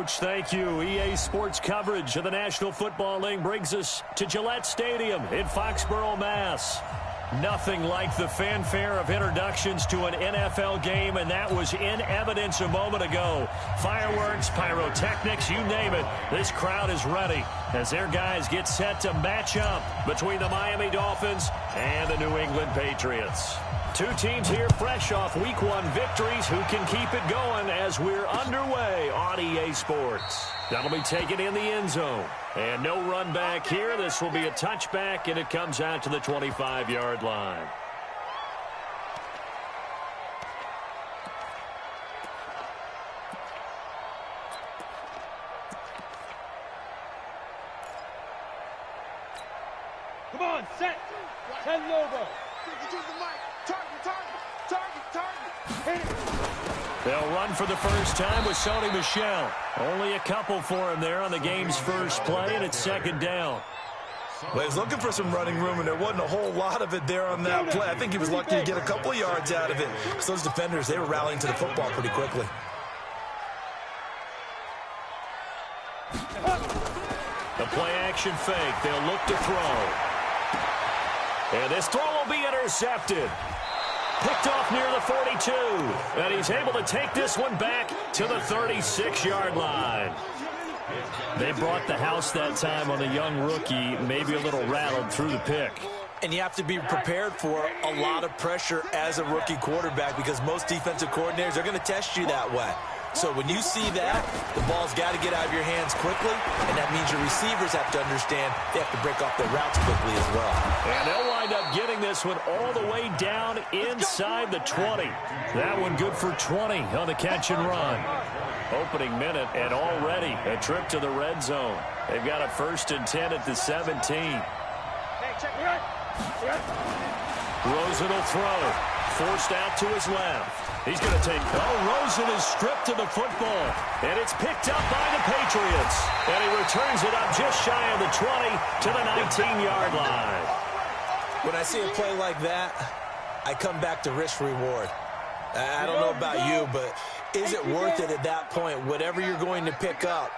Coach. Thank you. EA Sports coverage of the National Football League brings us to Gillette Stadium in Foxborough, Mass. Nothing like the fanfare of introductions to an NFL game, and that was in evidence a moment ago. Fireworks, pyrotechnics, you name it. This crowd is ready as their guys get set to match up between the Miami Dolphins and the New England Patriots. Two teams here fresh off Week 1 victories who can keep it going as we're underway on EA Sports. That'll be taken in the end zone. And no run back here. This will be a touchback, and it comes out to the 25-yard line. Come on, set. 10 Lobo. They'll run for the first time with Sony Michel. Only a couple for him there on the game's first play, and it's second down. Well, he was looking for some running room, and there wasn't a whole lot of it there on that play. I think he was lucky to get a couple of yards out of it. Because those defenders, they were rallying to the football pretty quickly. The play-action fake. They'll look to throw. And this throw will be intercepted. Picked off near the 42. And he's able to take this one back to the 36-yard line. They brought the house that time on the young rookie, maybe a little rattled through the pick. And you have to be prepared for a lot of pressure as a rookie quarterback because most defensive coordinators are going to test you that way. So when you see that, the ball's got to get out of your hands quickly, and that means your receivers have to understand they have to break off their routes quickly as well. And they'll wind up getting this one all the way down inside the 20. That one good for 20 on the catch and run. Opening minute, and already a trip to the red zone. They've got a 1st and 10 at the 17. Rosen will throw. Forced out to his left. He's going to take... Oh, Rosen is stripped to the football. And it's picked up by the Patriots. And he returns it up just shy of the 20 to the 19-yard line. When I see a play like that, I come back to risk-reward. I don't know about you, but is it worth it at that point, whatever you're going to pick up,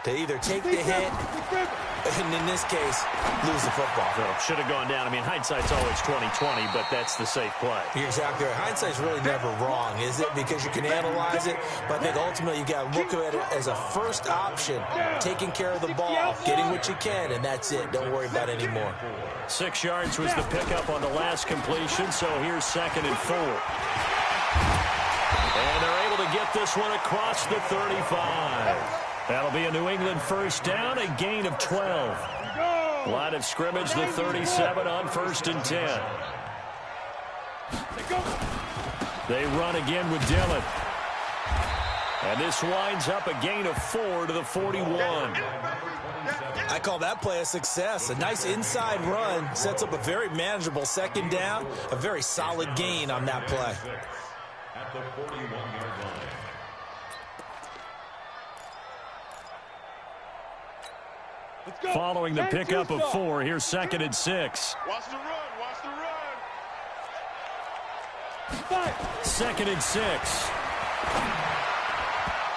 to either take the hit, and in this case, lose the football? Well, should have gone down. I mean, hindsight's always 20/20, but that's the safe play. You're exactly right. Hindsight's really never wrong, is it? Because you can analyze it, but I think ultimately you got to look at it as a first option, taking care of the ball, getting what you can, and that's it. Don't worry about it anymore. 6 yards was the pickup on the last completion, so here's 2nd and 4. And they're able to get this one across the 35. That'll be a New England first down, a gain of 12. Line of scrimmage, the 37 on 1st and 10. They run again with Dillon. And this winds up a gain of 4 to the 41. I call that play a success. A nice inside run sets up a very manageable 2nd down, a very solid gain on that play. At the 41-yard line. Following the pickup of 4, here's 2nd and 6. Watch the run. Watch the run. 2nd and 6.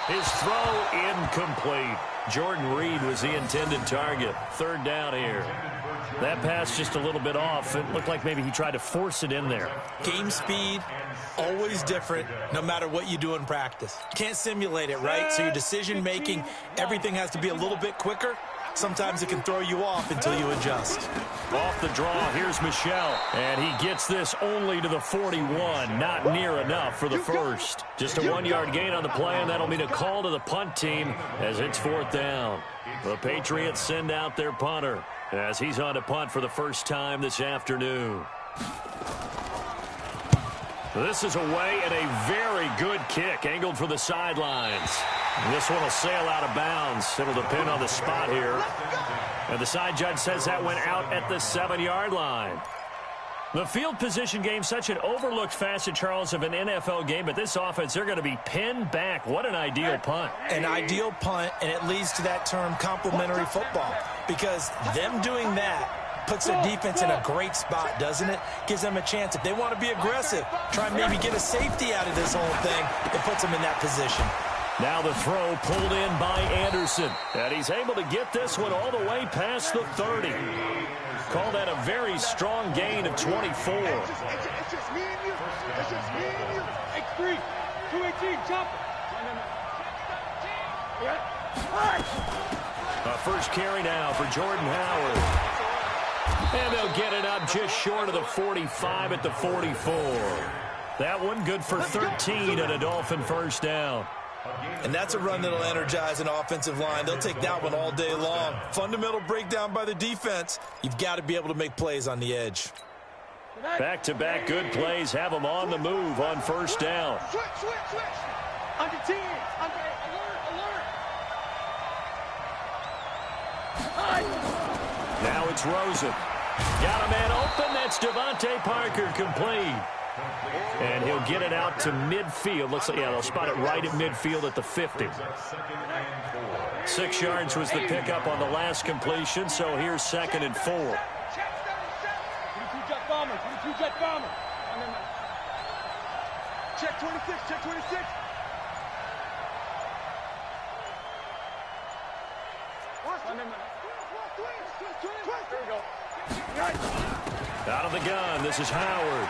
His throw incomplete. Jordan Reed was the intended target. 3rd down here. That pass just a little bit off. It looked like maybe he tried to force it in there. Game speed, always different, no matter what you do in practice. Can't simulate it, right? So your decision-making, everything has to be a little bit quicker. Sometimes it can throw you off until you adjust. Off the draw, here's Michel. And he gets this only to the 41. Not near enough for the first. Just a 1-yard gain on the play, and that'll mean a call to the punt team as it's 4th down. The Patriots send out their punter as he's on to punt for the first time this afternoon. This is away and a very good kick angled for the sidelines. This one will sail out of bounds. It'll depend on the spot here. And the side judge says that went out at the 7-yard line. The field position game, such an overlooked facet, Charles, of an NFL game, but this offense, they're going to be pinned back. What an ideal punt. An ideal punt, and it leads to that term complementary football, because them doing that puts their defense in a great spot, doesn't it? Gives them a chance. If they want to be aggressive, try and maybe get a safety out of this whole thing, it puts them in that position. Now the throw pulled in by Anderson. And he's able to get this one all the way past the 30. Call that a very strong gain of 24. It's just me and you. It's just me and you. X3, 218, chop it. A first carry now for Jordan Howard. And they'll get it up just short of the 45 at the 44. That one good for 13 and a Dolphin first down. And that's a run that'll energize an offensive line. They'll take that one all day long. Fundamental breakdown by the defense. You've got to be able to make plays on the edge. Back-to-back good plays have them on the move on first down. Switch. Under 10. Alert. Now it's Rosen. Got a man open. That's Devontae Parker complete. And he'll get it out to midfield. Looks like, yeah, they'll spot it right at midfield at the 50. 6 yards was the pickup on the last completion, so here's 2nd and 4. 22 jet bomber. Check 26. There we go. Out of the gun, this is Howard.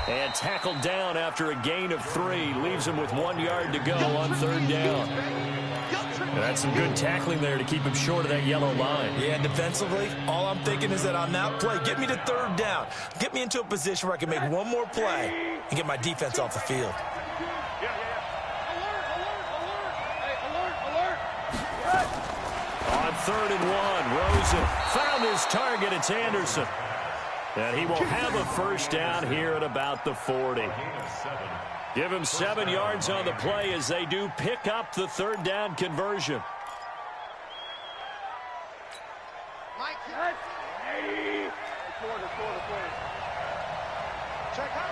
And tackled down after a gain of 3. Leaves him with 1 yard to go on 3rd down. And that's some good tackling there to keep him short of that yellow line. Yeah, defensively, all I'm thinking is that on that play, get me to 3rd down. Get me into a position where I can make one more play and get my defense off the field. On 3rd and 1, Rosen found his target. It's Anderson. And he will have a first down here at about the 40. Give him 7 yards on the play as they do pick up the 3rd down conversion. Mike, hey. Quarter. Check hot.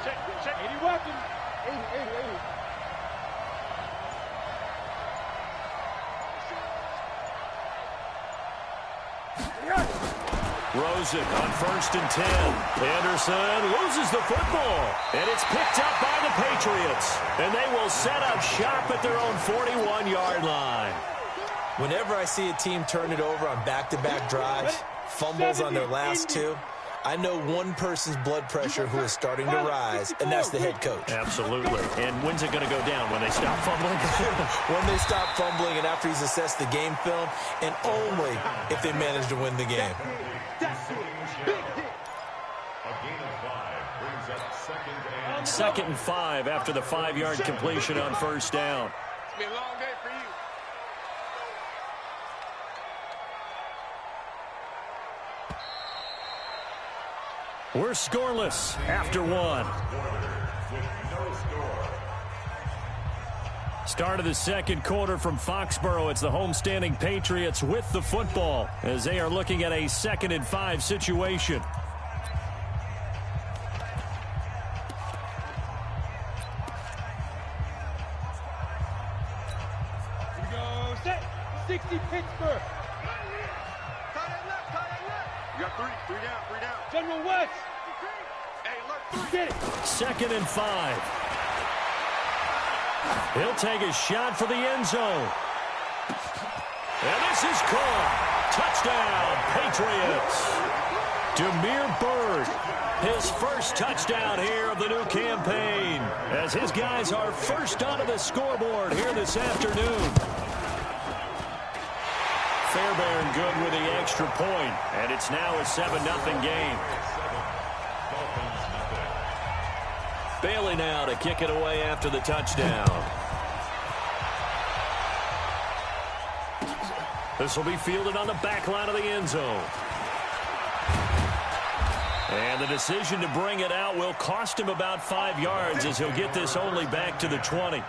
Check. 80 weapons. 80. Rosen on 1st and 10. Anderson loses the football. And it's picked up by the Patriots. And they will set up shop at their own 41-yard line. Whenever I see a team turn it over on back-to-back drives, fumbles on their last 2, I know one person's blood pressure who is starting to rise, and that's the head coach. Absolutely. And when's it going to go down? When they stop fumbling? When they stop fumbling and after he's assessed the game film, and only if they manage to win the game. Second and 5 after the 5-yard completion on first down. It's been a long day for you. We're scoreless after 1. Start of the 2nd quarter from Foxborough. It's the homestanding Patriots with the football as they are looking at a 2nd and 5 situation. Here we go. Set. 60 Pittsburgh. You got 3 down. General West. Hey, look, 3. Get it. 2nd and 5. He'll take a shot for the end zone. And this is caught. Touchdown, Patriots. Damiere Byrd, his first touchdown here of the new campaign, as his guys are first onto the scoreboard here this afternoon. Fairbairn good with the extra point, and it's now a 7-0 game. Bailey now to kick it away after the touchdown. This will be fielded on the back line of the end zone. And the decision to bring it out will cost him about 5 yards as he'll get this only back to the 20.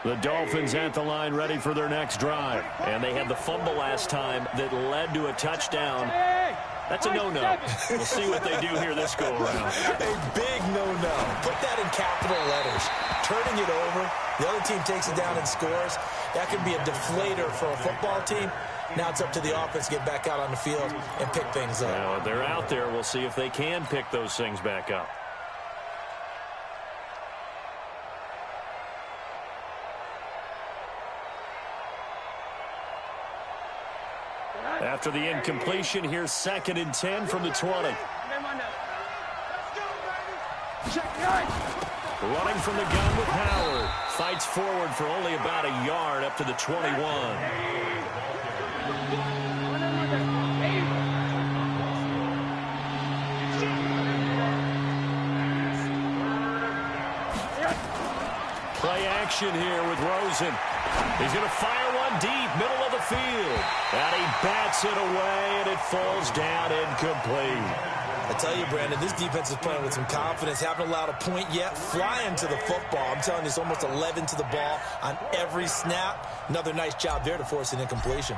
The Dolphins at the line ready for their next drive. And they had the fumble last time that led to a touchdown. That's a no-no. We'll see what they do here this go-around. A big no-no. Put that in capital letters. Turning it over, the other team takes it down and scores. That can be a deflator for a football team. Now it's up to the offense to get back out on the field and pick things up. Now, they're out there. We'll see if they can pick those things back up. After the incompletion, here's 2nd and 10 from the 20. Running from the gun with Howard. Fights forward for only about a yard up to the 21. Play action here with Rosen. He's going to fire one deep, middle of the field. And he bats it away, and it falls down incomplete. I tell you, Brandon, this defense is playing with some confidence. Haven't allowed a point yet. Flying to the football. I'm telling you, it's almost 11 to the ball on every snap. Another nice job there to force an incompletion.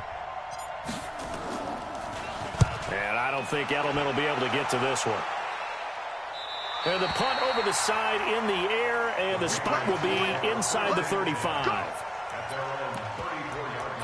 And I don't think Edelman will be able to get to this one. And the punt over the side in the air, and the spot will be inside the 35. At their own 34-yard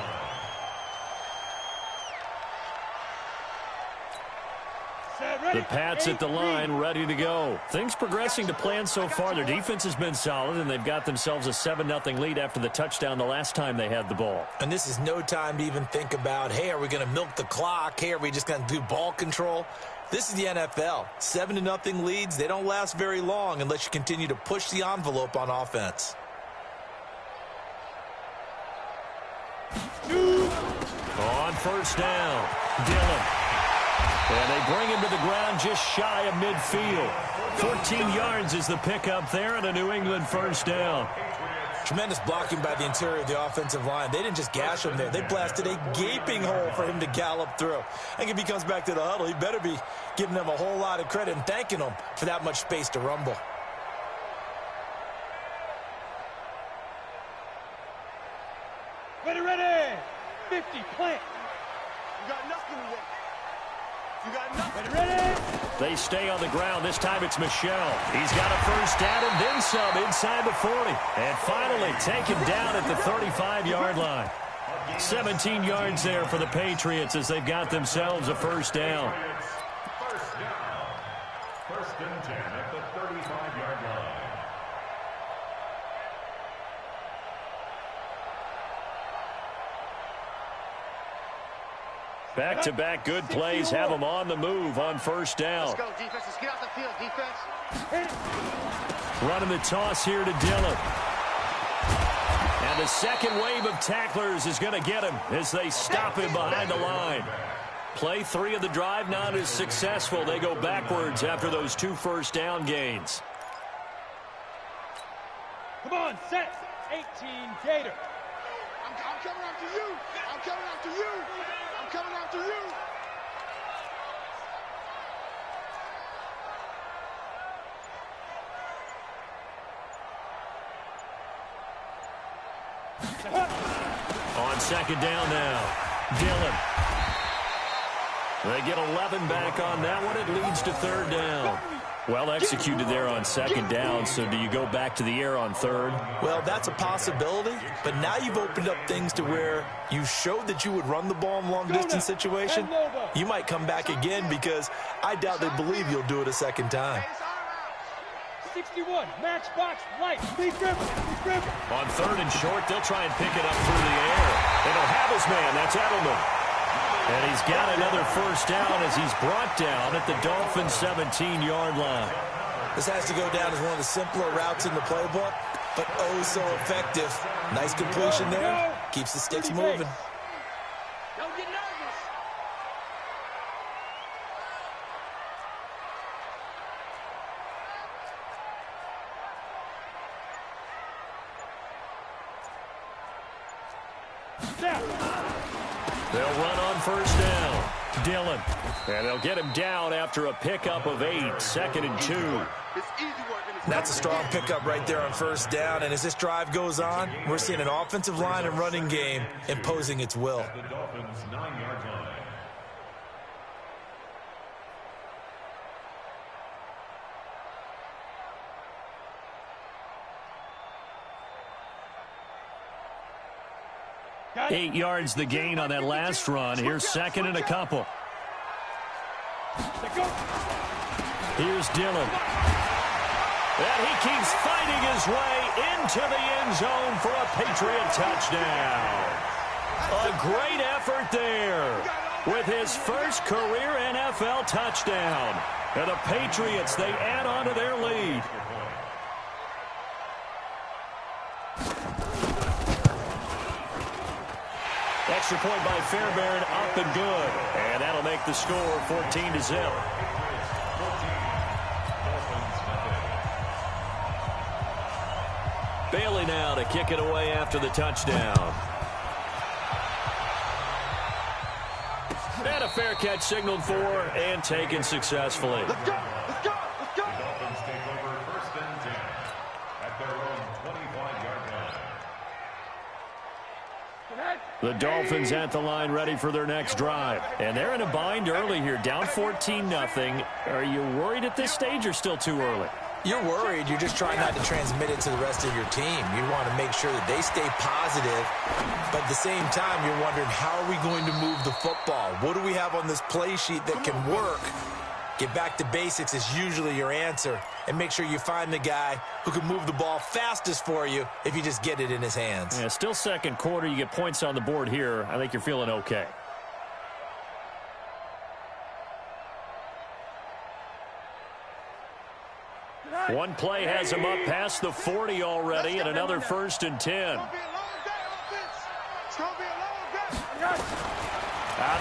line. The Pats at the line, ready to go. Things progressing to plan so far. Their defense has been solid, and they've got themselves a 7-0 lead after the touchdown the last time they had the ball. And this is no time to even think about, hey, are we going to milk the clock? Hey, are we just going to do ball control? This is the NFL. 7-0 leads, they don't last very long unless you continue to push the envelope on offense. On first down, Dillon. And they bring him to the ground just shy of midfield. 14 yards is the pickup there, and a New England first down. Tremendous blocking by the interior of the offensive line. They didn't just gash him there. They blasted a gaping hole for him to gallop through. And if he comes back to the huddle, he better be giving them a whole lot of credit and thanking them for that much space to rumble. Ready. 50, plant. You got nothing yet. You got nothing. Ready. They stay on the ground. This time it's Michel. He's got a first down and then some inside the 40. And finally taken down at the 35-yard line. 17 yards there for the Patriots as they've got themselves a first down. First down. 1st and 10 at the 35-yard line. Back-to-back good plays have them on the move on first down. Let's go, defense. Let's get out the field, defense. Running the toss here to Dillon. And the second wave of tacklers is going to get him as they stop him behind the line. Play 3 of the drive not as successful. They go backwards after those 2 first down gains. Come on, set. 18, Gator. I'm coming after you. I'm coming after you. I'm coming after you. On second down now, Dillon. They get 11 back on that one. It leads to third down. Well executed there on second down, so do you go back to the air on third? Well, that's a possibility, but now you've opened up things to where you showed that you would run the ball in long-distance situation. You might come back again because I doubt they believe you'll do it a second time. 61, matchbox, light, Lee Griffin. On third and short, they'll try and pick it up through the air. They don't have his man, that's Edelman. And he's got another first down as he's brought down at the Dolphins' 17-yard line. This has to go down as one of the simpler routes in the playbook, but oh so effective. Nice completion there. Keeps the sticks moving. Don't get nervous. They'll run on first down. Dillon. And they'll get him down after a pickup of 8. 2nd and 2. That's a strong pickup right there on first down. And as this drive goes on, we're seeing an offensive line and running game imposing its will. At the Dolphins' 9-yard line. 8 yards the gain on that last run. Here's second and a couple. Here's Dillon. And he keeps fighting his way into the end zone for a Patriot touchdown. A great effort there with his first career NFL touchdown. And the Patriots, they add on to their lead. Extra point by Fairbairn, up and good. And that'll make the score 14-0. Bailey now to kick it away after the touchdown. And a fair catch signaled for and taken successfully. Let's go! Let's go! Let's go! The Dolphins take over first and 10 at their own 25-yard line. The Dolphins at the line ready for their next drive. And they're in a bind early here, down 14-0. Are you worried at this stage or still too early? You're worried. You're just trying not to transmit it to the rest of your team. You want to make sure that they stay positive. But at the same time, you're wondering, how are we going to move the football? What do we have on this play sheet that can work? Get back to basics is usually your answer. And make sure you find the guy who can move the ball fastest for you if you just get it in his hands. Yeah, still second quarter. You get points on the board here. I think you're feeling okay. One play has him up past the 40 already, and another first and 10. Out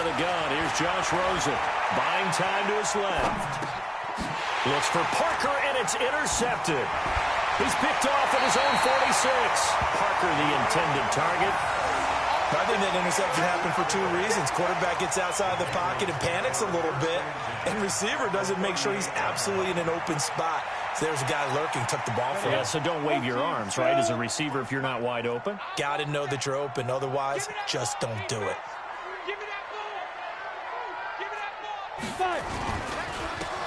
of the gun, here's Josh Rosen. Buying time to his left. Looks for Parker, and it's intercepted. He's picked off at his own 46. Parker, the intended target. I think that interception happened for two reasons. Quarterback gets outside the pocket and panics a little bit, and receiver doesn't make sure he's absolutely in an open spot. So there's a guy lurking, took the ball from him. So don't wave your arms, right, as a receiver if you're not wide open. Got to know that you're open. Otherwise, just don't do it. Give me that ball! Give me that ball!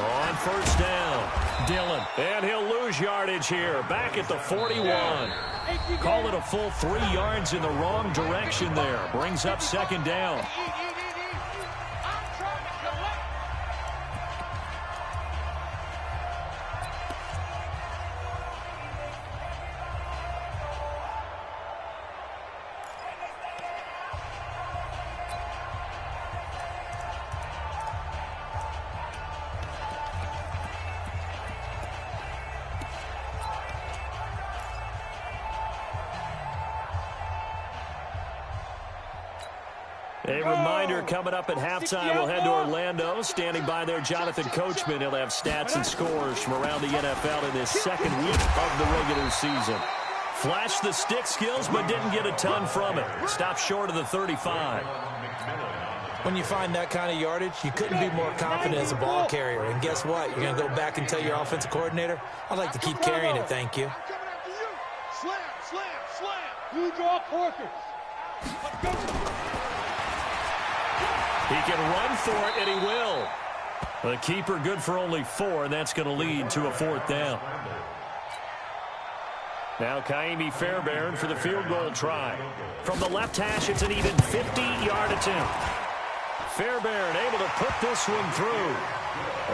On first down, Dillon. And he'll lose yardage here, back at the 41. Call it a full 3 yards in the wrong direction there. Brings up second down. A reminder coming up at halftime, we'll head to Orlando. Standing by there, Jonathan Coachman. He'll have stats and scores from around the NFL in this second week of the regular season. Flashed the stick skills, but didn't get a ton from it. Stopped short of the 35. When you find that kind of yardage, you couldn't be more confident as a ball carrier. And guess what? You're going to go back and tell your offensive coordinator, I'd like to keep carrying it, thank you. I'm coming after you. Slam, slam, slam. You draw Corkers. Let's go. He can run for it, and he will. The keeper good for only 4, and that's going to lead to a 4th down. Now KYLIE Fairbairn for the field goal try. From the left hash, it's an even 50-yard attempt. Fairbairn able to put this one through.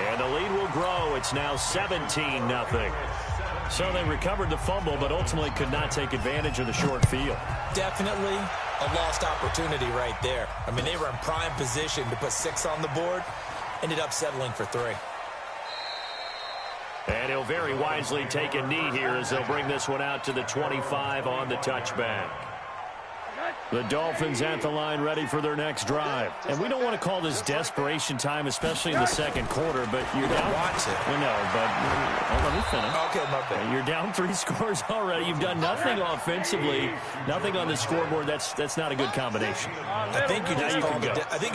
And the lead will grow. It's now 17-0. So they recovered the fumble, but ultimately could not take advantage of the short field. Definitely a lost opportunity right there. I mean, they were in prime position to put 6 on the board. Ended up settling for 3. And he'll very wisely take a knee here as they'll bring this one out to the 25 on the touchback. The Dolphins at the line ready for their next drive. And we don't want to call this desperation time, especially in the second quarter, but you're down. Watch it. Well, no, but let me finish. Okay, my bad. You're down 3 scores already. You've done nothing offensively, nothing on the scoreboard. That's not a good combination. I think you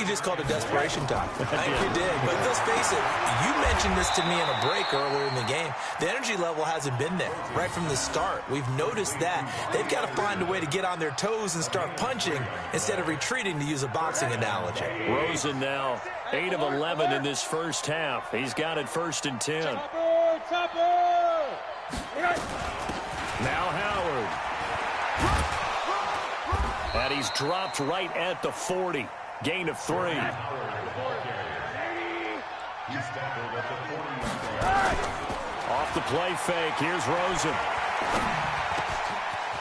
just called it desperation time. I think you did. But let's face it, you mentioned this to me in a break earlier in the game. The energy level hasn't been there right from the start. We've noticed that. They've got to find a way to get on their toes and start punching instead of retreating, to use a boxing analogy. Rosen now 8 of 11 in this first half. He's got it first and 10. Now Howard. And And he's dropped right at the 40. Gain of 3. Off the play fake. Here's Rosen.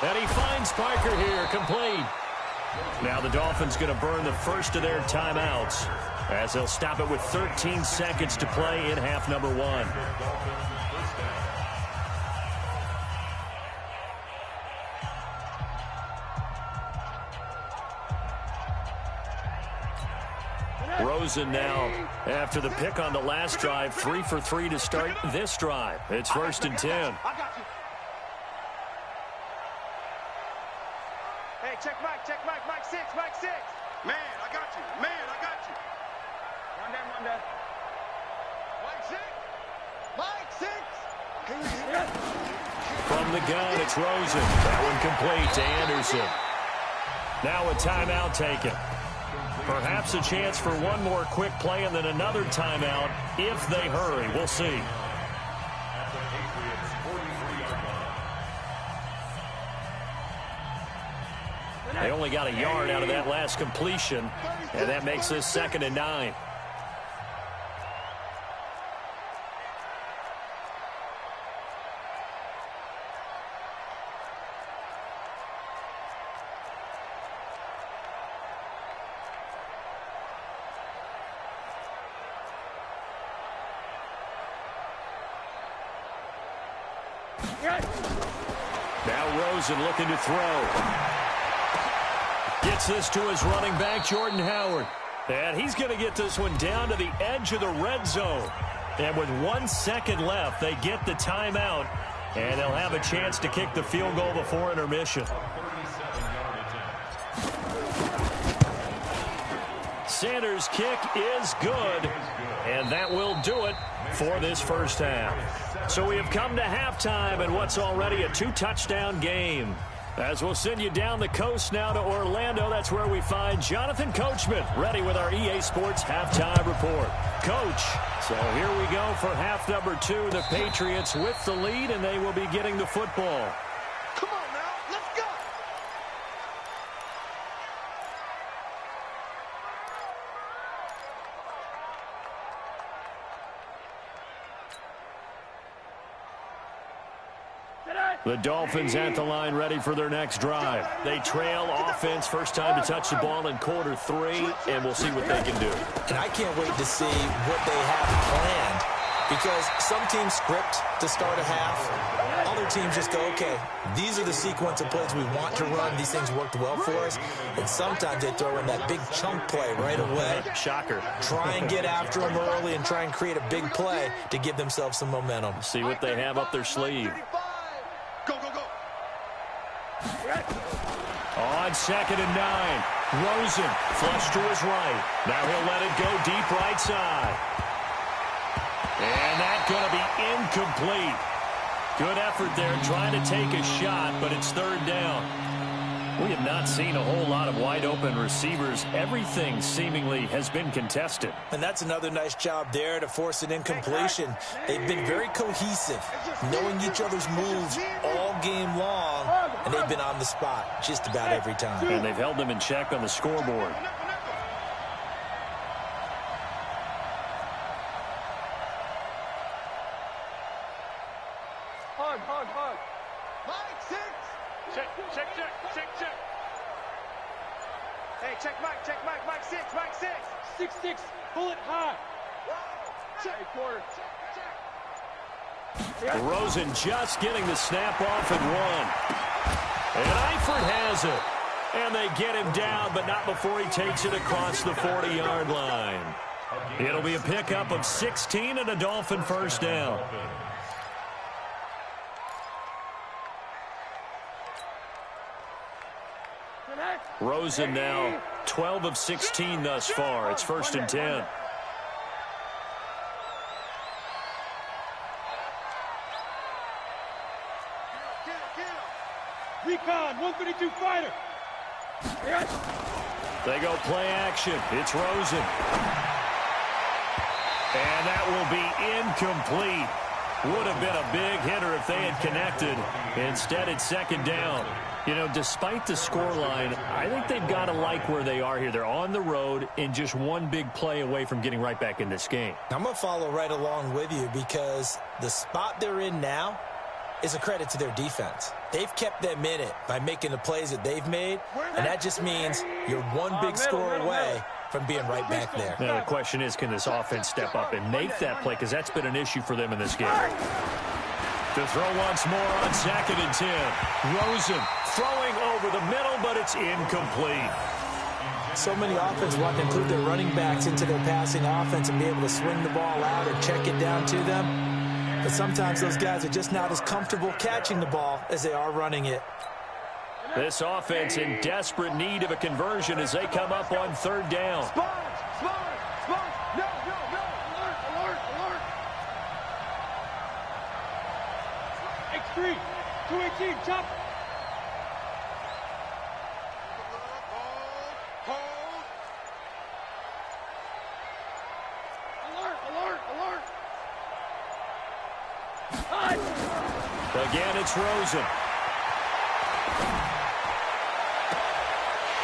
And he finds Parker here. Complete. Now the Dolphins going to burn the first of their timeouts as they'll stop it with 13 seconds to play in half number 1. Rosen now, after the pick on the last drive, 3 for 3 to start this drive. It's 1st and 10. Hey, check Mike, Mike 6, Mike 6. Man, I got you. Man, I got you. One down. Mike 6. From the gun, it's Rosen. That one complete to Anderson. Now a timeout taken. Perhaps a chance for one more quick play and then another timeout if they hurry. We'll see. They only got a yard out of that last completion, and that makes this 2nd and 9. Now Rosen looking to throw. Gets this to his running back, Jordan Howard. And he's going to get this one down to the edge of the red zone. And with 1 second left, they get the timeout. And they'll have a chance to kick the field goal before intermission. Sanders' kick is good. And that will do it for this first half. So we have come to halftime in what's already a 2-touchdown game. As we'll send you down the coast now to Orlando, that's where we find Jonathan Coachman ready with our EA Sports Halftime Report. Coach, so here we go for half number 2. The Patriots with the lead, and they will be getting the football. Come on now, let's go. The Dolphins at the line ready for their next drive. They trail offense, first time to touch the ball in quarter 3, and we'll see what they can do. And I can't wait to see what they have planned, because some teams script to start a half. Other teams just go, okay, these are the sequence of plays we want to run. These things worked well for us. And sometimes they throw in that big chunk play right away. Shocker. Try and get after them early and try and create a big play to give themselves some momentum. See what they have up their sleeve. Go, go, go. On 2nd and 9. Rosen flush to his right. Now he'll let it go deep right side. And that's going to be incomplete. Good effort there trying to take a shot, but it's 3rd down. We have not seen a whole lot of wide-open receivers. Everything seemingly has been contested. And that's another nice job there to force an incompletion. They've been very cohesive, knowing each other's moves all game long, and they've been on the spot just about every time. And they've held them in check on the scoreboard. Hug. Mike 6. Check. Hey, check Mike, Mike 6, Mike 6. 6-6, pull it high. Check. Quarter. Check. Rosen just getting the snap off and 1. And Eifert has it. And they get him down, but not before he takes it across the 40-yard line. It'll be a pickup of 16 and a Dolphin first down. Rosen now 12 of 16 thus far. It's 1st and 10. Recon, 132 fighter. They go play action. It's Rosen. And that will be incomplete. Would have been a big hitter if they had connected. Instead, it's 2nd down. You know, despite the scoreline, I think they've got to like where they are here. They're on the road and just one big play away from getting right back in this game. I'm going to follow right along with you because the spot they're in now is a credit to their defense. They've kept them in it by making the plays that they've made, and that just means you're one big score away from being right back there. Now, the question is, can this offense step up and make that play? Because that's been an issue for them in this game. To throw once more on 2nd and 10. Rosen throwing over the middle, but it's incomplete. So many offenses want to include their running backs into their passing offense and be able to swing the ball out or check it down to them. But sometimes those guys are just not as comfortable catching the ball as they are running it. This offense in desperate need of a conversion as they come up on 3rd down. X3, 218, chop. Alert. Again, it's Rosen.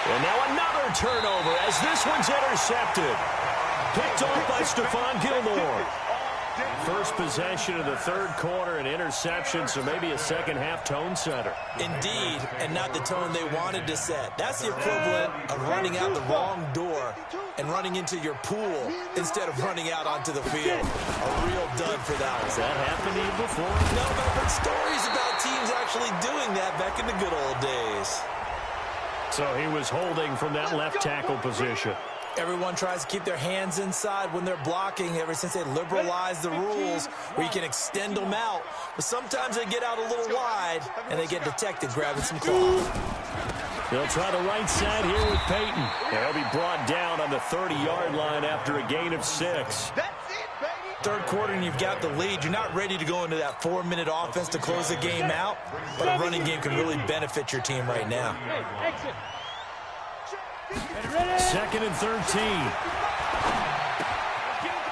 And now another turnover as this one's intercepted. Picked off by Stephon Gilmore. First possession of the 3rd quarter, an interception, so maybe a second-half tone setter. Indeed, and not the tone they wanted to set. That's the equivalent of running out the wrong door and running into your pool instead of running out onto the field. A real dud for that one. Has that happened to you before? No, but I've heard stories about teams actually doing that back in the good old days. So he was holding from that left tackle position. Everyone tries to keep their hands inside when they're blocking ever since they liberalized the rules where you can extend them out. But sometimes they get out a little wide and they get detected grabbing some claw. They'll try the right side here with Peyton. They'll be brought down on the 30-yard line after a gain of 6. 3rd quarter and you've got the lead. You're not ready to go into that 4-minute offense to close the game out, but a running game can really benefit your team right now. Exit. 2nd and 13.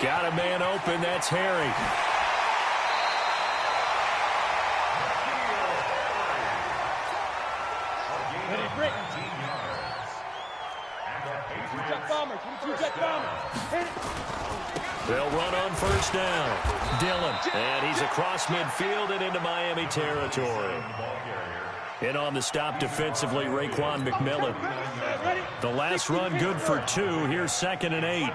Got a man open. That's Harry. They'll run on 1st down. Dillon. And he's across midfield and into Miami territory. In on the stop defensively, Raekwon McMillan. The last run good for 2. Here's 2nd and 8.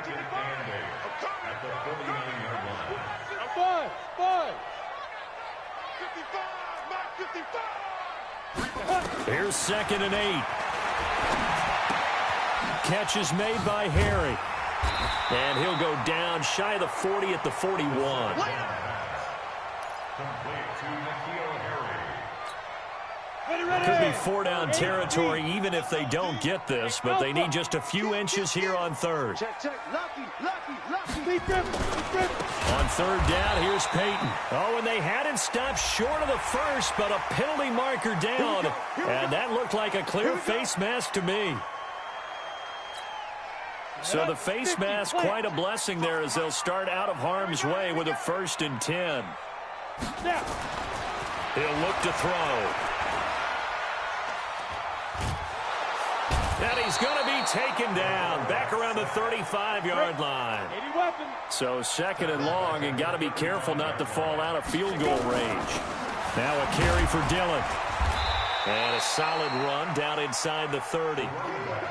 Here's 2nd and 8. Catch is made by Harry. And he'll go down shy of the 40 at the 41. Could be 4-down territory even if they don't get this, but they need just a few inches here on 3rd. On 3rd down, here's Peyton. Oh, and they hadn't stopped short of the 1st, but a penalty marker down. And that looked like a clear face mask to me. So the face mask, quite a blessing there as they'll start out of harm's way with a 1st and 10. He'll look to throw. And he's going to be taken down back around the 35-yard line. So 2nd and long, and got to be careful not to fall out of field goal range. Now a carry for Dillon. And a solid run down inside the 30.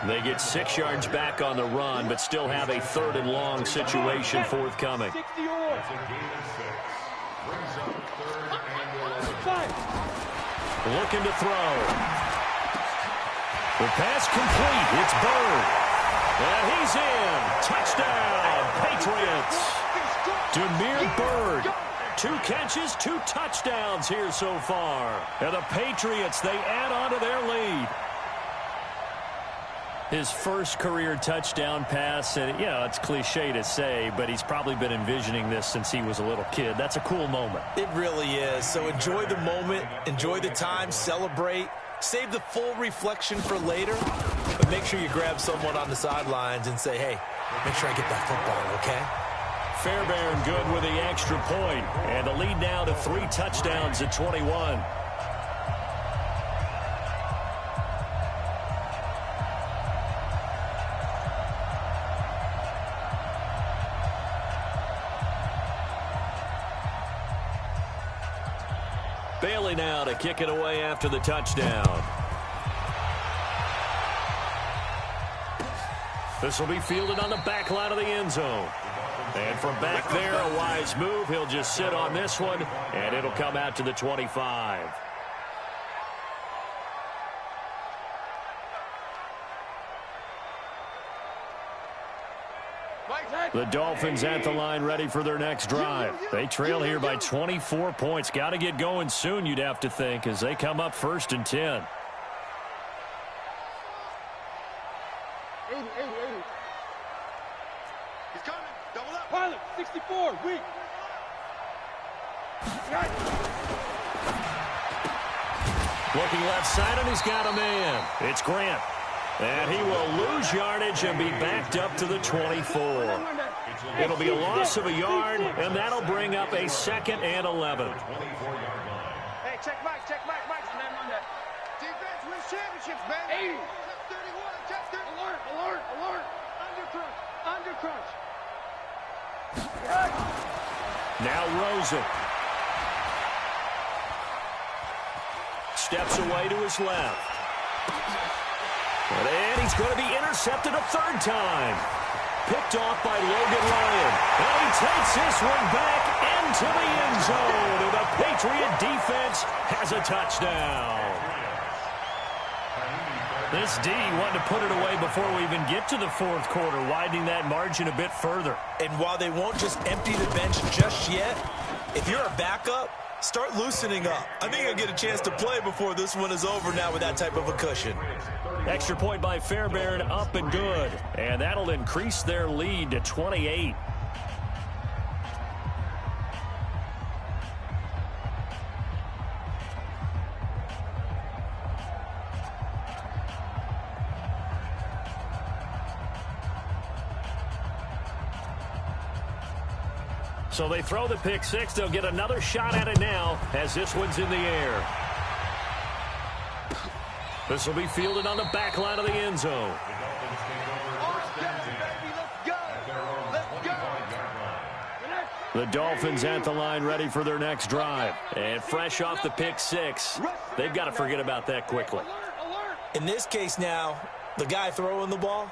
They get 6 yards back on the run, but still have a 3rd and long situation forthcoming. Looking to throw. The pass complete. It's Bird. And he's in. Touchdown, Patriots. Demir Bird. 2 catches, 2 touchdowns here so far. And the Patriots, they add on to their lead. His first career touchdown pass, and, it's cliche to say, but he's probably been envisioning this since he was a little kid. That's a cool moment. It really is. So enjoy the moment, enjoy the time, celebrate. Save the full reflection for later, but make sure you grab someone on the sidelines and say, hey, make sure I get that football, okay? Fairbairn good with the extra point, and the lead now to 3 touchdowns at 21. Bailey now to kick it away after the touchdown. This will be fielded on the back line of the end zone. And from back there, a wise move. He'll just sit on this one, and it'll come out to the 25. The Dolphins at the line, ready for their next drive. They trail here by 24 points. Got to get going soon, you'd have to think, as they come up 1st and 10. 80. He's coming. Double up. Pilot, 64, weak. Looking left side, and he's got a man. It's Grant. And he will lose yardage and be backed up to the 24. It'll be a loss of a yard, and that'll bring up a 2nd and 11. Hey, check Mike. Defense wins championships, man. 80. Check 31. Check 30. Alert. Under crunch. Now Rosen. Steps away to his left. And he's going to be intercepted a 3rd time. Picked off by Logan Ryan. And he takes this one back into the end zone. And the Patriot defense has a touchdown. This D wanted to put it away before we even get to the 4th quarter, widening that margin a bit further. And while they won't just empty the bench just yet, if you're a backup, start loosening up. I think you'll get a chance to play before this one is over now with that type of a cushion. Extra point by Fairbairn, up and good. And that'll increase their lead to 28. So they throw the pick six. They'll get another shot at it now as this one's in the air. This will be fielded on the back line of the end zone. The Dolphins at the line, ready for their next drive. And fresh off the pick six, they've got to forget about that quickly. In this case now, the guy throwing the ball,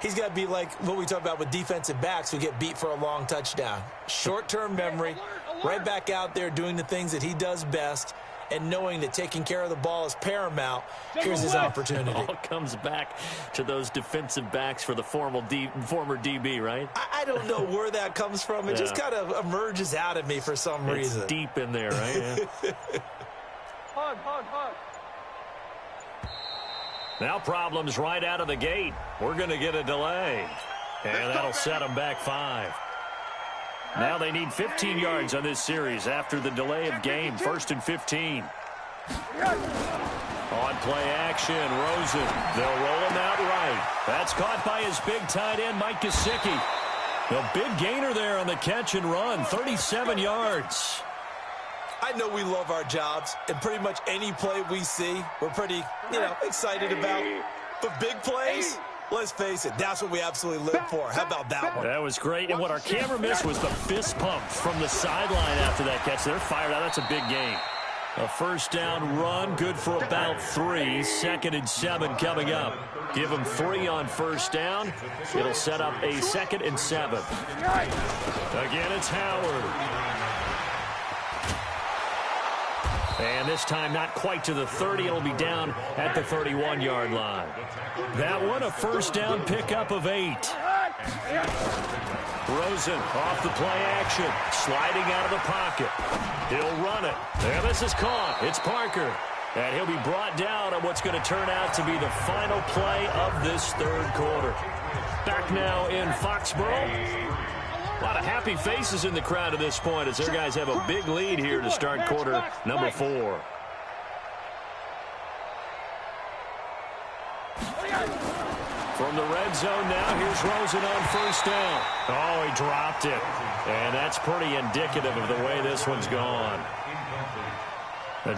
he's got to be like what we talk about with defensive backs who get beat for a long touchdown. Short-term memory, right back out there doing the things that he does best, and knowing that taking care of the ball is paramount. Here's his opportunity. It all comes back to those defensive backs for the former DB, right? I don't know where that comes from. It just kind of emerges out of me for some reason. It's deep in there, right? Yeah. Hug. Now problems right out of the gate. We're going to get a delay. And that'll set them back 5. Now they need 15 yards on this series after the delay of game. 1st and 15. On play action, Rosen. They'll roll him out right. That's caught by his big tight end, Mike Gesicki. The big gainer there on the catch and run, 37 yards. I know we love our jobs, and pretty much any play we see, we're pretty, excited about. But big plays, let's face it, that's what we absolutely live for. How about that one? That was great, and what our camera missed was the fist pump from the sideline after that catch. They're fired out. That's a big gain. A first down run, good for about 3. 2nd and 7 coming up. Give them 3 on first down. It'll set up a 2nd and 7. Again, it's Howard. And this time not quite to the 30. It'll be down at the 31-yard line. That one a first down pickup of 8. Rosen off the play action. Sliding out of the pocket. He'll run it. And this is caught. It's Parker. And he'll be brought down on what's going to turn out to be the final play of this 3rd quarter. Back now in Foxborough. A lot of happy faces in the crowd at this point as their guys have a big lead here to start quarter number 4. From the red zone now, here's Rosen on first down. Oh, he dropped it. And that's pretty indicative of the way this one's gone.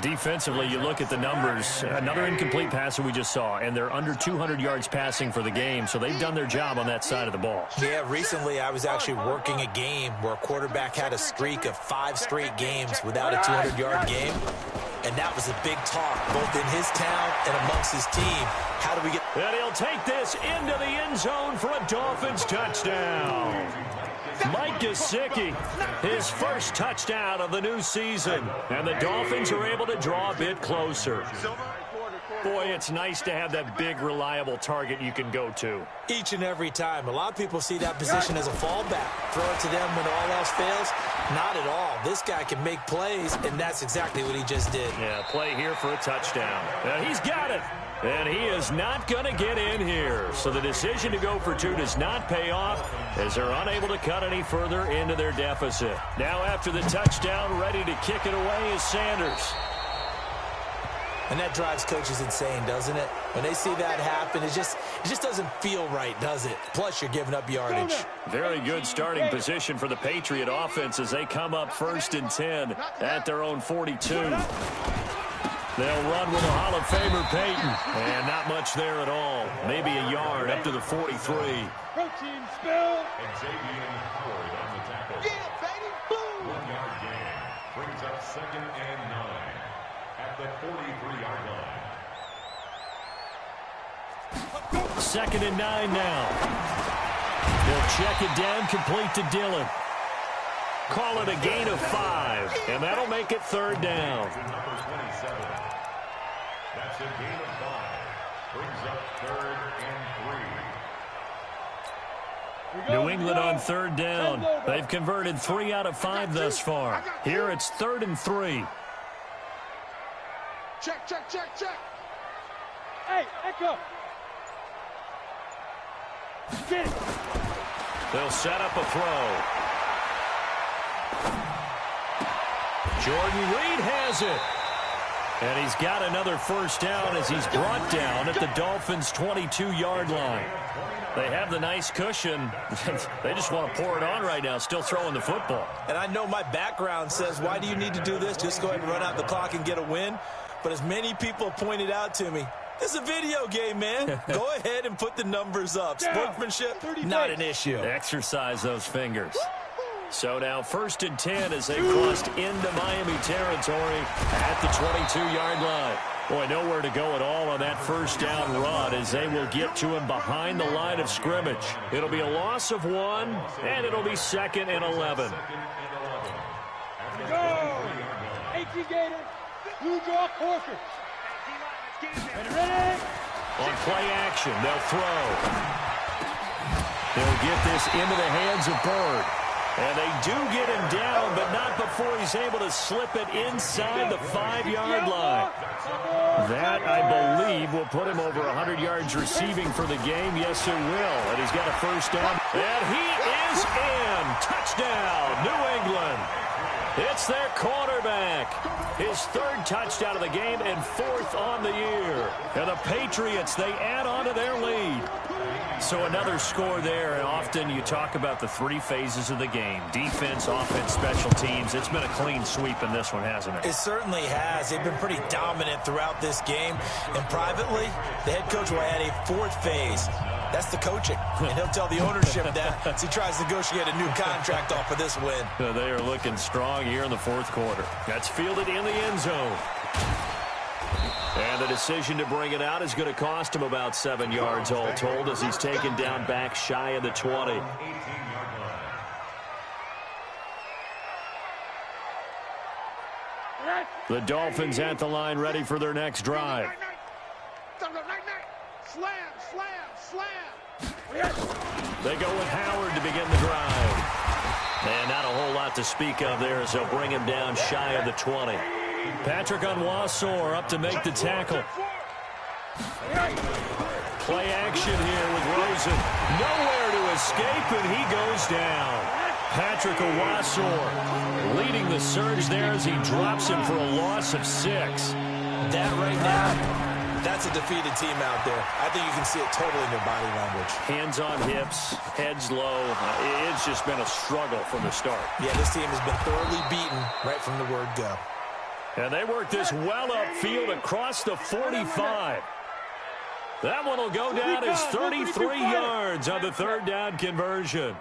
Defensively, you look at the numbers. Another incomplete pass that we just saw, and they're under 200 yards passing for the game, so they've done their job on that side of the ball. Yeah, recently I was actually working a game where a quarterback had a streak of 5 straight games without a 200-yard game. And that was a big talk, both in his town and amongst his team. How do we get... And he'll take this into the end zone for a Dolphins touchdown. Mike Gesicki, his first touchdown of the new season. And the Dolphins are able to draw a bit closer. Boy, it's nice to have that big, reliable target you can go to. Each and every time. A lot of people see that position as a fallback. Throw it to them when all else fails. Not at all. This guy can make plays, and that's exactly what he just did. Yeah, play here for a touchdown. He's got it. And he is not going to get in here. So the decision to go for two does not pay off as they're unable to cut any further into their deficit. Now after the touchdown, ready to kick it away is Sanders. And that drives coaches insane, doesn't it? When they see that happen, it just doesn't feel right, does it? Plus, you're giving up yardage. Very good starting position for the Patriot offense as they come up 1st and 10 at their own 42. They'll run with a Hall of Famer, Peyton. And not much there at all. Maybe a yard up to the 43. Protein spill. Xavier Howard on the tackle. Yeah, baby. Boom. 1 yard gain. Brings up 2nd and 9 at the 43-yard line. 2nd and 9 now. They'll check it down, complete to Dillon. Call it a gain of 5, and that'll make it 3rd down. Number 27. That's a gain of 5. Brings up 3rd and 3. New England on 3rd down. They've converted 3 out of 5 thus far. Here it's 3rd and 3. Check. Hey, Echo. Get it. They'll set up a throw. Jordan Reed has it. And he's got another 1st down as he's brought down at the Dolphins' 22-yard line. They have the nice cushion. They just want to pour it on right now, still throwing the football. And I know my background says, why do you need to do this? Just go ahead and run out the clock and get a win. But as many people pointed out to me, it's a video game, man. Go ahead and put the numbers up. Sportsmanship, not an issue. Exercise those fingers. So now 1st and 10 as they crossed into Miami territory at the 22-yard line. Boy, nowhere to go at all on that 1st down run as they will get to him behind the line of scrimmage. It'll be a loss of 1, and it'll be 2nd and 11. Go. 18 Gator. Blue draw quarter. Ready? On play action, they'll throw. They'll get this into the hands of Bird. And they do get him down, but not before he's able to slip it inside the 5-yard line. That, I believe, will put him over 100 yards receiving for the game. Yes, it will. And he's got a 1st down. And he is in. Touchdown, New England. It's their quarterback. His 3rd touchdown of the game and 4th on the year. And the Patriots, they add on to their lead. So another score there, and often you talk about the 3 phases of the game. Defense, offense, special teams. It's been a clean sweep in this one, hasn't it? It certainly has. They've been pretty dominant throughout this game. And privately, the head coach will add a 4th phase. That's the coaching. And he'll tell the ownership that as he tries to negotiate a new contract off of this win. They are looking strong here in the 4th quarter. That's fielded in the end zone. And the decision to bring it out is going to cost him about 7 yards all told as he's taken down back shy of the 20. The Dolphins at the line ready for their next drive. They go with Howard to begin the drive. And not a whole lot to speak of there as they'll bring him down shy of the 20. Patrick Onwuasor up to make the tackle. Play action here with Rosen. Nowhere to escape, and he goes down. Patrick Onwuasor leading the surge there as he drops him for a loss of 6. That right now, that's a defeated team out there. I think you can see it totally in their body language. Hands on hips, heads low. It's just been a struggle from the start. Yeah, this team has been thoroughly beaten right from the word go. And they work this well upfield across the 45. That one will go down as 33 yards on the 3rd down conversion.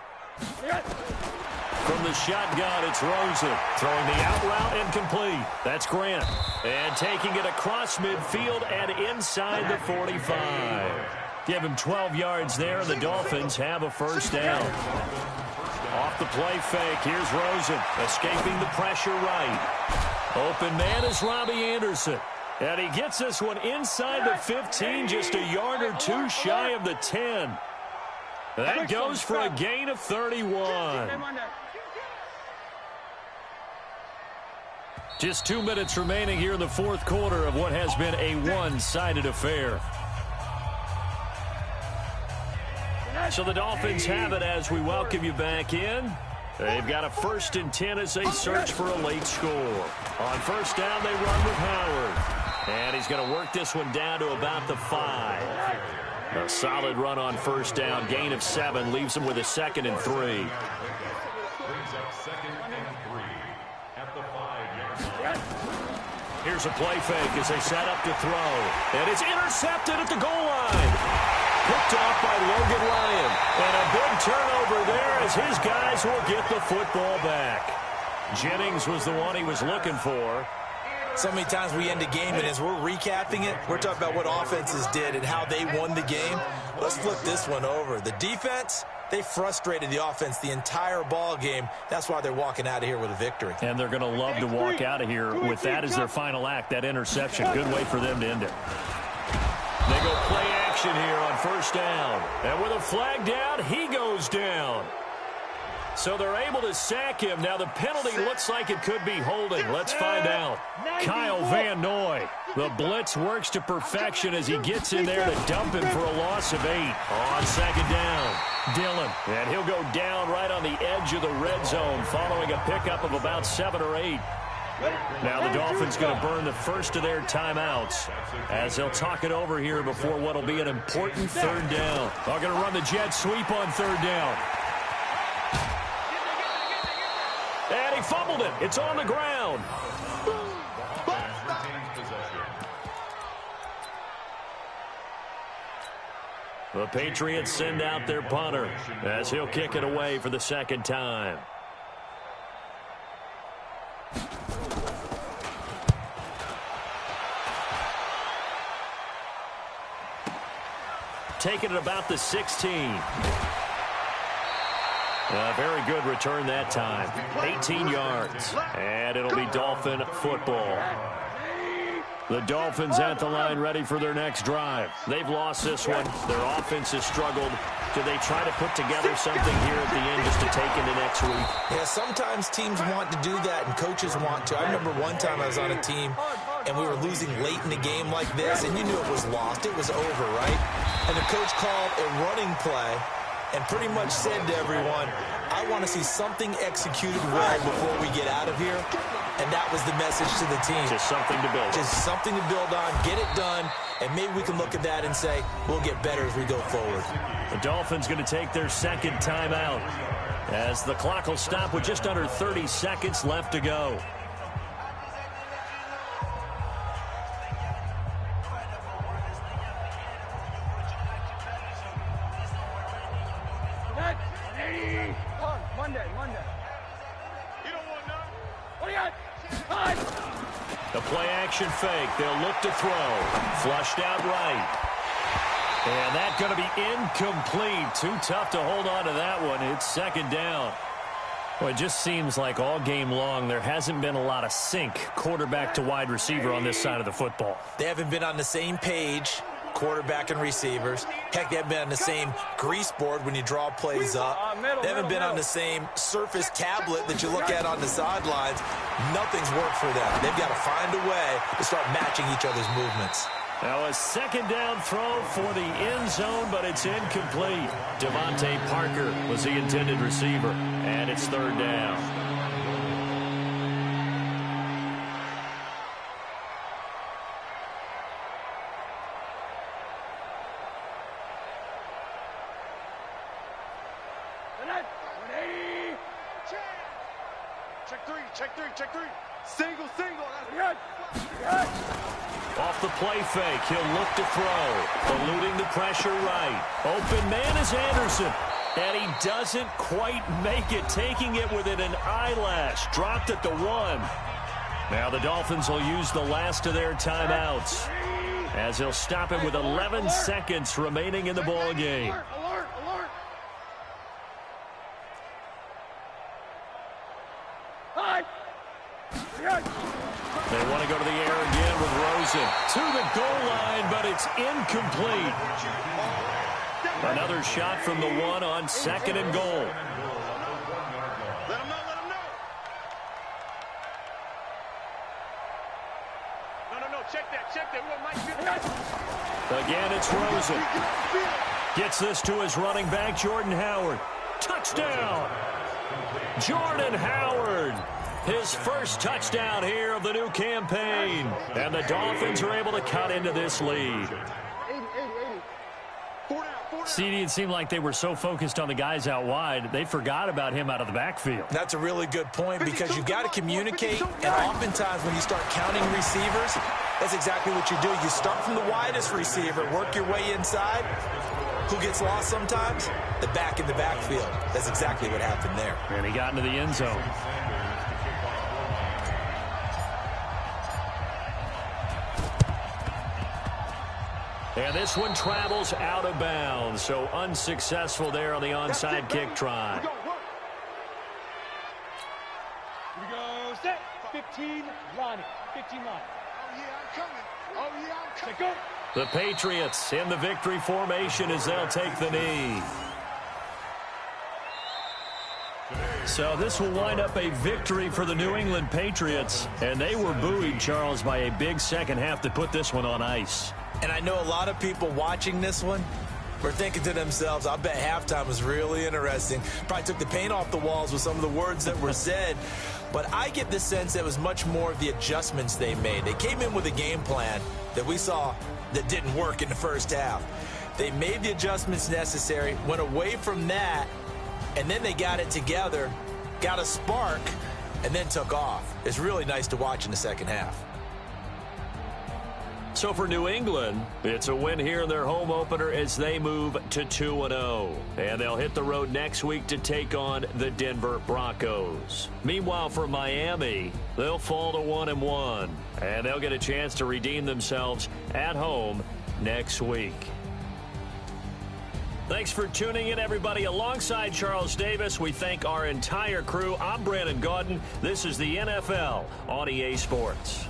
From the shotgun, it's Rosen. Throwing the out route and complete. That's Grant. And taking it across midfield and inside the 45. Give him 12 yards there, and the Dolphins have a first down. Off the play fake, here's Rosen. Escaping the pressure right. Open man is Robbie Anderson. And he gets this one inside the 15, just a yard or two shy of the 10. That goes for a gain of 31. Just 2 minutes remaining here in the fourth quarter of what has been a one-sided affair. So the Dolphins have it as we welcome you back in. They've got a 1st and 10 as they search for a late score. On first down, they run with Howard. And he's going to work this one down to about the 5. A solid run on first down. Gain of 7 leaves him with a 2nd and 3. Brings up 2nd and 3 at the 5-yard line. Here's a play fake as they set up to throw. And it's intercepted at the goal line. Picked off by Logan Ryan. And a big turnover there as his guys will get the football back. Jennings was the one he was looking for. So many times we end a game, and as we're recapping it, we're talking about what offenses did and how they won the game. Let's flip this one over. The defense, they frustrated the offense the entire ball game. That's why they're walking out of here with a victory. And they're going to love to walk out of here with that as their final act, that interception. Good way for them to end it. They go play action here on first down. And with a flag down, he goes down. So they're able to sack him. Now the penalty looks like it could be holding. Let's find out. Kyle Van Noy. The blitz works to perfection as he gets in there to dump him for a loss of 8. On second down, Dillon. And he'll go down right on the edge of the red zone following a pickup of about 7 or 8. Now the Dolphins going to burn the first of their timeouts as they'll talk it over here before what will be an important third down. They're going to run the jet sweep on third down. And he fumbled it. It's on the ground. The Patriots send out their punter as he'll kick it away for the second time. Taking it about the 16. A very good return that time. 18 yards. And it'll be Dolphin football. The Dolphins at the line ready for their next drive. They've lost this one. Their offense has struggled. Do they try to put together something here at the end just to take into next week? Yeah, sometimes teams want to do that and coaches want to. I remember one time I was on a team and we were losing late in the game like this, and you knew it was lost. It was over, right? And the coach called a running play and pretty much said to everyone, I want to see something executed well before we get out of here. And that was the message to the team. Just something to build on. Just something to build on, get it done, and maybe we can look at that and say, we'll get better as we go forward. The Dolphins going to take their second timeout as the clock will stop with just under 30 seconds left to go. Monday. You don't want none? What do you got? The play action fake. They'll look to throw. Flushed out right. And that's going to be incomplete. Too tough to hold on to that one. It's second down. Well, it just seems like all game long there hasn't been a lot of sync quarterback to wide receiver on this side of the football. They haven't been on the same page, quarterback and receivers. Heck, they haven't been on the same grease board when you draw plays up. They haven't been on the same surface tablet that you look at on the sidelines. Nothing's worked for them. They've got to find a way to start matching each other's movements. Now a second down throw for the end zone, but it's incomplete. Devontae Parker was the intended receiver, and it's third down. Check three. Single. Off the play fake, he'll look to throw. Eluding the pressure right. Open man is Anderson. And he doesn't quite make it, taking it within an eyelash. Dropped at the 1. Now the Dolphins will use the last of their timeouts, as he'll stop it with 11 seconds remaining in the ball game. Alert, alert. Hi. They want to go to the air again with Rosen. To the goal line, but it's incomplete. Another shot from the 1 on 2nd and goal. Let him know, let him know. No, check that. We might get that. Again, it's Rosen. Gets this to his running back, Jordan Howard. Touchdown! Jordan Howard, his first touchdown here of the new campaign. And the Dolphins are able to cut into this lead. 80. CD, it seemed like they were so focused on the guys out wide, they forgot about him out of the backfield. That's a really good point, because you've got to communicate, and oftentimes when you start counting receivers, that's exactly what you do. You start from the widest receiver, work your way inside. Who gets lost sometimes? The back in the backfield. That's exactly what happened there. And he got into the end zone. And this one travels out of bounds, so unsuccessful there on the onside kick try. Here we go, set. 15 line. Oh, yeah, I'm coming. Go. The Patriots in the victory formation as they'll take the knee. So this will wind up a victory for the New England Patriots. And they were buoyed, Charles, by a big second half to put this one on ice. And I know a lot of people watching this one were thinking to themselves, I bet halftime was really interesting. Probably took the paint off the walls with some of the words that were said. But I get the sense that it was much more of the adjustments they made. They came in with a game plan that we saw that didn't work in the first half. They made the adjustments necessary, went away from that, and then they got it together, got a spark, and then took off. It's really nice to watch in the second half. So for New England, it's a win here in their home opener as they move to 2-0. And they'll hit the road next week to take on the Denver Broncos. Meanwhile, for Miami, they'll fall to 1-1. And they'll get a chance to redeem themselves at home next week. Thanks for tuning in, everybody. Alongside Charles Davis, we thank our entire crew. I'm Brandon Gaudin. This is the NFL on EA Sports.